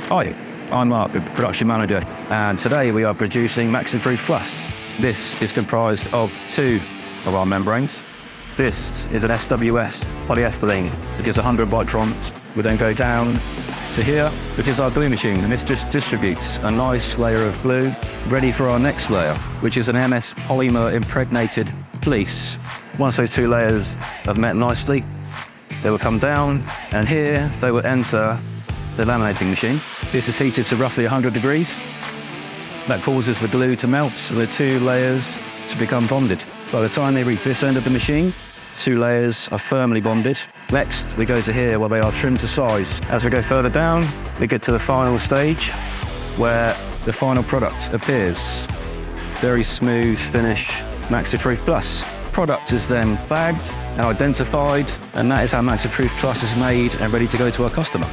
Hi, I'm Mark, the production manager, and today we are producing Maxiprufe Plus. This is comprised of two of our membranes. This is an SWS polyethylene, which is 100 microns. We then go down to here, which is our glue machine, and this just distributes a nice layer of glue, ready for our next layer, which is an MS polymer impregnated fleece. Once those two layers have met nicely, they will come down, and here they will enter the laminating machine. This is heated to roughly 100 degrees. That causes the glue to melt and the two layers to become bonded. By the time they reach this end of the machine, two layers are firmly bonded. Next, we go to here where they are trimmed to size. As we go further down, we get to the final stage where the final product appears. Very smooth finish, Maxiprufe Plus. Product is then bagged and identified, and that is how Maxiprufe Plus is made and ready to go to our customer.